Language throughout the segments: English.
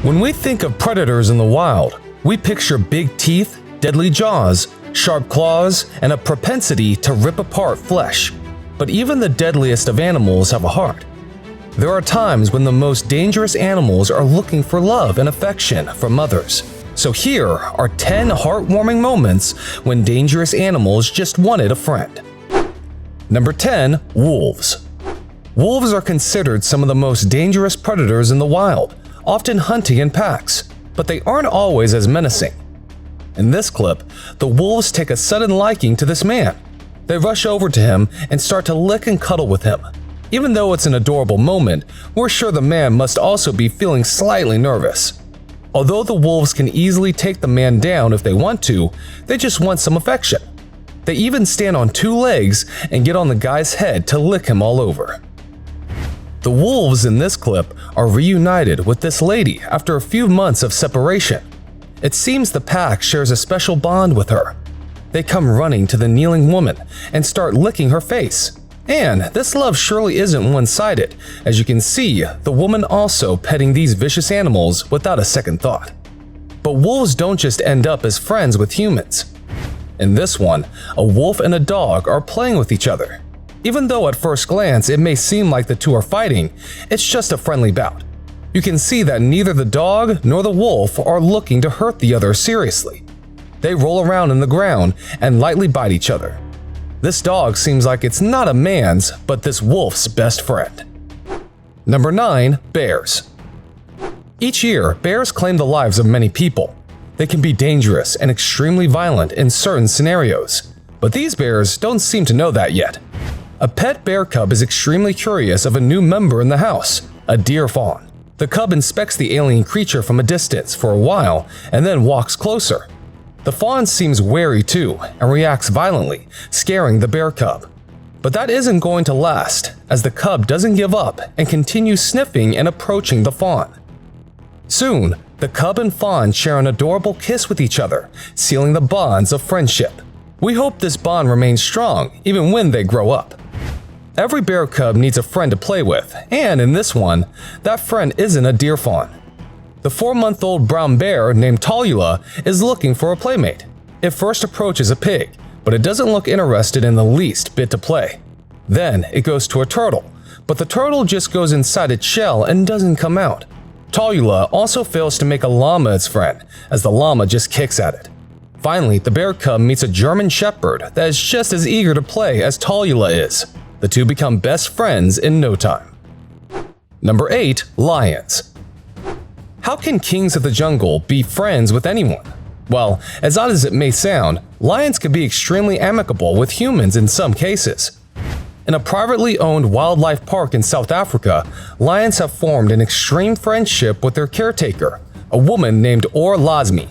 When we think of predators in the wild, we picture big teeth, deadly jaws, sharp claws, and a propensity to rip apart flesh. But even the deadliest of animals have a heart. There are times when the most dangerous animals are looking for love and affection from others. So here are 10 heartwarming moments when dangerous animals just wanted a friend. Number 10. Wolves. Wolves are considered some of the most dangerous predators in the wild, often hunting in packs, but they aren't always as menacing. In this clip, the wolves take a sudden liking to this man. They rush over to him and start to lick and cuddle with him. Even though it's an adorable moment, we're sure the man must also be feeling slightly nervous. Although the wolves can easily take the man down if they want to, they just want some affection. They even stand on 2 legs and get on the guy's head to lick him all over. The wolves in this clip are reunited with this lady after a few months of separation. It seems the pack shares a special bond with her. They come running to the kneeling woman and start licking her face. And this love surely isn't one-sided, as you can see the woman also petting these vicious animals without a second thought. But wolves don't just end up as friends with humans. In this one, a wolf and a dog are playing with each other. Even though at first glance it may seem like the two are fighting, it's just a friendly bout. You can see that neither the dog nor the wolf are looking to hurt the other seriously. They roll around in the ground and lightly bite each other. This dog seems like it's not a man's, but this wolf's best friend. Number 9. Bears. Each year, bears claim the lives of many people. They can be dangerous and extremely violent in certain scenarios, but these bears don't seem to know that yet. A pet bear cub is extremely curious of a new member in the house, a deer fawn. The cub inspects the alien creature from a distance for a while and then walks closer. The fawn seems wary too and reacts violently, scaring the bear cub. But that isn't going to last, as the cub doesn't give up and continues sniffing and approaching the fawn. Soon, the cub and fawn share an adorable kiss with each other, sealing the bonds of friendship. We hope this bond remains strong even when they grow up. Every bear cub needs a friend to play with, and in this one, that friend isn't a deer fawn. The 4-month-old brown bear named Tallulah is looking for a playmate. It first approaches a pig, but it doesn't look interested in the least bit to play. Then it goes to a turtle, but the turtle just goes inside its shell and doesn't come out. Tallulah also fails to make a llama its friend, as the llama just kicks at it. Finally, the bear cub meets a German shepherd that is just as eager to play as Tallulah is. The two become best friends in no time. Number 8. Lions. How can kings of the jungle be friends with anyone? Well, as odd as it may sound, lions can be extremely amicable with humans in some cases. In a privately owned wildlife park in South Africa, lions have formed an extreme friendship with their caretaker, a woman named Or Lasmi.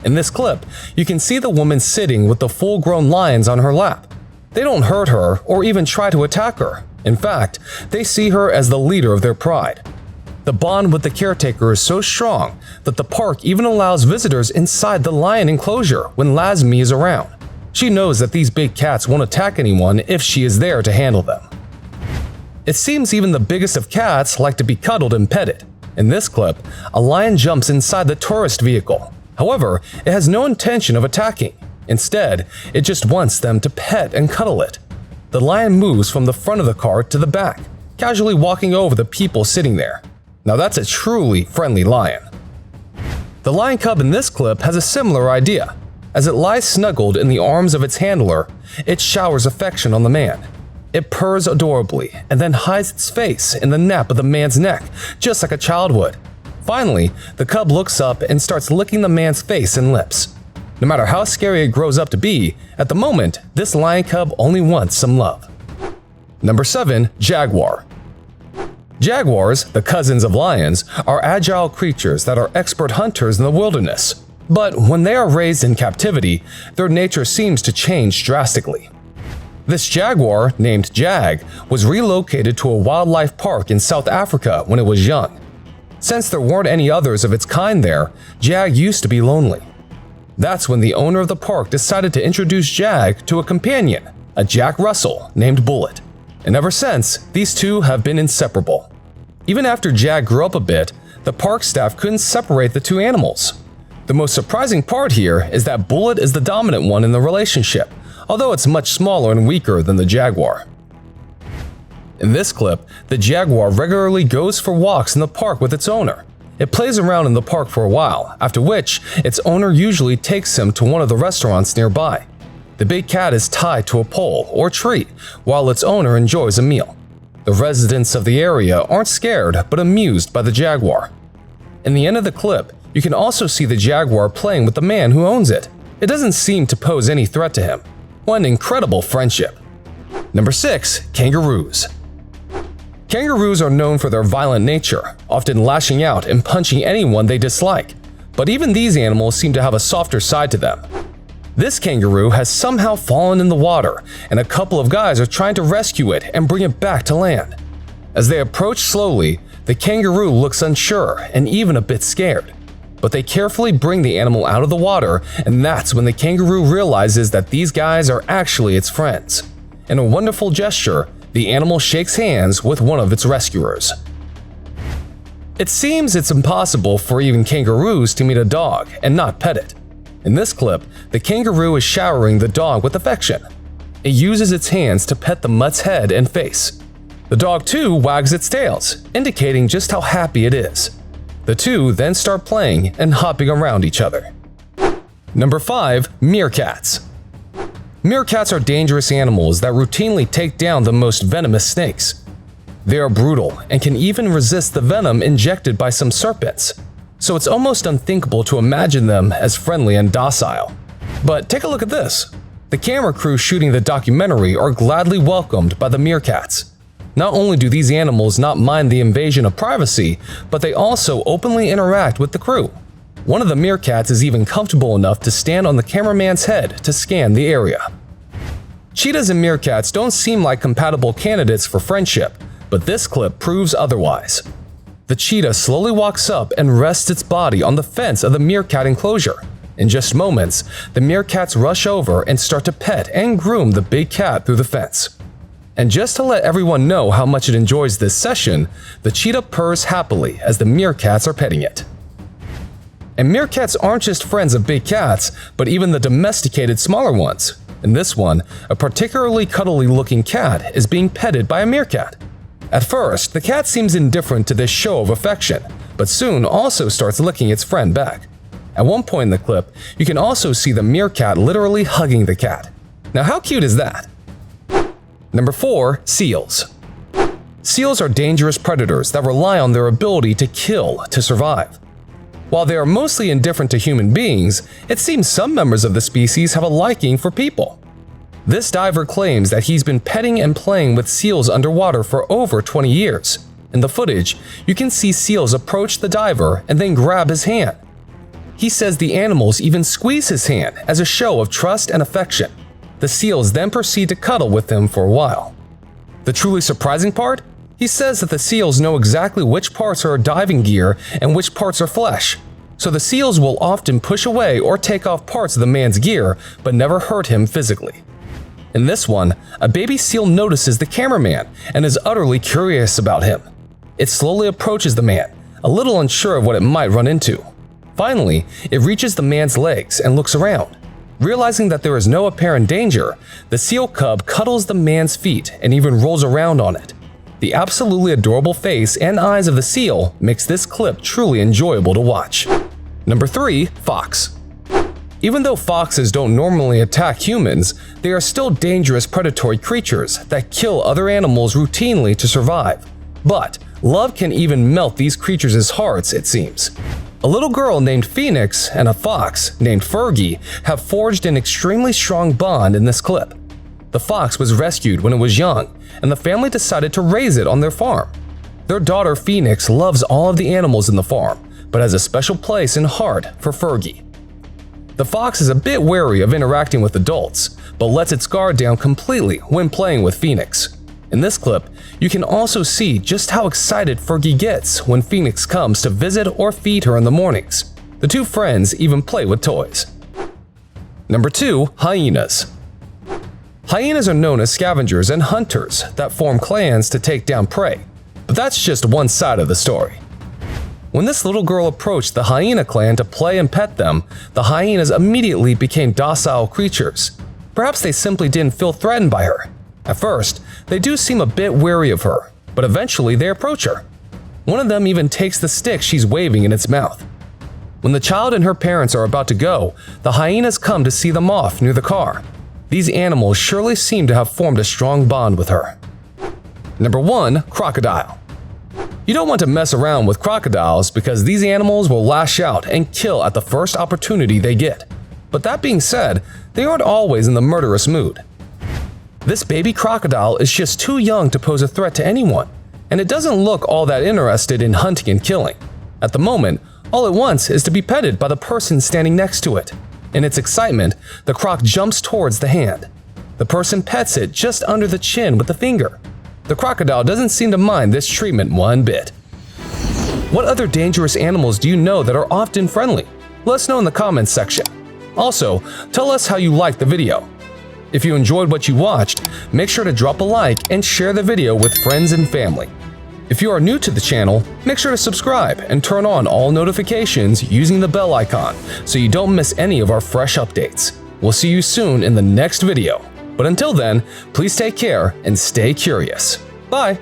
In this clip, you can see the woman sitting with the full-grown lions on her lap. They don't hurt her or even try to attack her. In fact, they see her as the leader of their pride. The bond with the caretaker is so strong that the park even allows visitors inside the lion enclosure when Lasmi is around. She knows that these big cats won't attack anyone if she is there to handle them. It seems even the biggest of cats like to be cuddled and petted. In this clip, a lion jumps inside the tourist vehicle. However, it has no intention of attacking. Instead, it just wants them to pet and cuddle it. The lion moves from the front of the car to the back, casually walking over the people sitting there. Now that's a truly friendly lion. The lion cub in this clip has a similar idea. As it lies snuggled in the arms of its handler, it showers affection on the man. It purrs adorably and then hides its face in the nape of the man's neck, just like a child would. Finally, the cub looks up and starts licking the man's face and lips. No matter how scary it grows up to be, at the moment, this lion cub only wants some love. Number 7. Jaguar. Jaguars, the cousins of lions, are agile creatures that are expert hunters in the wilderness. But when they are raised in captivity, their nature seems to change drastically. This jaguar, named Jag, was relocated to a wildlife park in South Africa when it was young. Since there weren't any others of its kind there, Jag used to be lonely. That's when the owner of the park decided to introduce Jag to a companion, a Jack Russell named Bullet. And ever since, these two have been inseparable. Even after Jag grew up a bit, the park staff couldn't separate the two animals. The most surprising part here is that Bullet is the dominant one in the relationship, although it's much smaller and weaker than the jaguar. In this clip, the jaguar regularly goes for walks in the park with its owner. It plays around in the park for a while, after which its owner usually takes him to one of the restaurants nearby. The big cat is tied to a pole or tree while its owner enjoys a meal. The residents of the area aren't scared but amused by the jaguar. In the end of the clip, you can also see the jaguar playing with the man who owns it. It doesn't seem to pose any threat to him. What an incredible friendship. Number 6. Kangaroos. Kangaroos are known for their violent nature, often lashing out and punching anyone they dislike. But even these animals seem to have a softer side to them. This kangaroo has somehow fallen in the water, and a couple of guys are trying to rescue it and bring it back to land. As they approach slowly, the kangaroo looks unsure and even a bit scared. But they carefully bring the animal out of the water, and that's when the kangaroo realizes that these guys are actually its friends. In a wonderful gesture, the animal shakes hands with one of its rescuers. It seems it's impossible for even kangaroos to meet a dog and not pet it. In this clip, the kangaroo is showering the dog with affection. It uses its hands to pet the mutt's head and face. The dog too wags its tails, indicating just how happy it is. The two then start playing and hopping around each other. Number 5. Meerkats. Meerkats are dangerous animals that routinely take down the most venomous snakes. They are brutal and can even resist the venom injected by some serpents, so it's almost unthinkable to imagine them as friendly and docile. But take a look at this. The camera crew shooting the documentary are gladly welcomed by the meerkats. Not only do these animals not mind the invasion of privacy, but they also openly interact with the crew. One of the meerkats is even comfortable enough to stand on the cameraman's head to scan the area. Cheetahs and meerkats don't seem like compatible candidates for friendship, but this clip proves otherwise. The cheetah slowly walks up and rests its body on the fence of the meerkat enclosure. In just moments, the meerkats rush over and start to pet and groom the big cat through the fence. And just to let everyone know how much it enjoys this session, the cheetah purrs happily as the meerkats are petting it. And meerkats aren't just friends of big cats, but even the domesticated smaller ones. In this one, a particularly cuddly looking cat is being petted by a meerkat. At first, the cat seems indifferent to this show of affection, but soon also starts licking its friend back. At one point in the clip, you can also see the meerkat literally hugging the cat. Now how cute is that? Number 4. Seals. Seals are dangerous predators that rely on their ability to kill to survive. While they are mostly indifferent to human beings, it seems some members of the species have a liking for people. This diver claims that he's been petting and playing with seals underwater for over 20 years. In the footage, you can see seals approach the diver and then grab his hand. He says the animals even squeeze his hand as a show of trust and affection. The seals then proceed to cuddle with him for a while. The truly surprising part? He says that the seals know exactly which parts are diving gear and which parts are flesh. So the seals will often push away or take off parts of the man's gear, but never hurt him physically. In this one, a baby seal notices the cameraman and is utterly curious about him. It slowly approaches the man, a little unsure of what it might run into. Finally, it reaches the man's legs and looks around. Realizing that there is no apparent danger, the seal cub cuddles the man's feet and even rolls around on it. The absolutely adorable face and eyes of the seal makes this clip truly enjoyable to watch. Number 3. Fox. Even though foxes don't normally attack humans, they are still dangerous predatory creatures that kill other animals routinely to survive. But love can even melt these creatures' hearts, it seems. A little girl named Phoenix and a fox named Fergie have forged an extremely strong bond in this clip. The fox was rescued when it was young, and the family decided to raise it on their farm. Their daughter Phoenix loves all of the animals in the farm, but has a special place in heart for Fergie. The fox is a bit wary of interacting with adults, but lets its guard down completely when playing with Phoenix. In this clip, you can also see just how excited Fergie gets when Phoenix comes to visit or feed her in the mornings. The two friends even play with toys. Number 2. Hyenas. Hyenas are known as scavengers and hunters that form clans to take down prey, but that's just one side of the story. When this little girl approached the hyena clan to play and pet them, the hyenas immediately became docile creatures. Perhaps they simply didn't feel threatened by her. At first, they do seem a bit wary of her, but eventually they approach her. One of them even takes the stick she's waving in its mouth. When the child and her parents are about to go, the hyenas come to see them off near the car. These animals surely seem to have formed a strong bond with her. Number 1. Crocodile. You don't want to mess around with crocodiles because these animals will lash out and kill at the first opportunity they get. But that being said, they aren't always in the murderous mood. This baby crocodile is just too young to pose a threat to anyone, and it doesn't look all that interested in hunting and killing. At the moment, all it wants is to be petted by the person standing next to it. In its excitement, the croc jumps towards the hand. The person pets it just under the chin with the finger. The crocodile doesn't seem to mind this treatment one bit. What other dangerous animals do you know that are often friendly? Let us know in the comments section. Also, tell us how you liked the video. If you enjoyed what you watched, make sure to drop a like and share the video with friends and family. If you are new to the channel, make sure to subscribe and turn on all notifications using the bell icon so you don't miss any of our fresh updates. We'll see you soon in the next video. But until then, please take care and stay curious. Bye!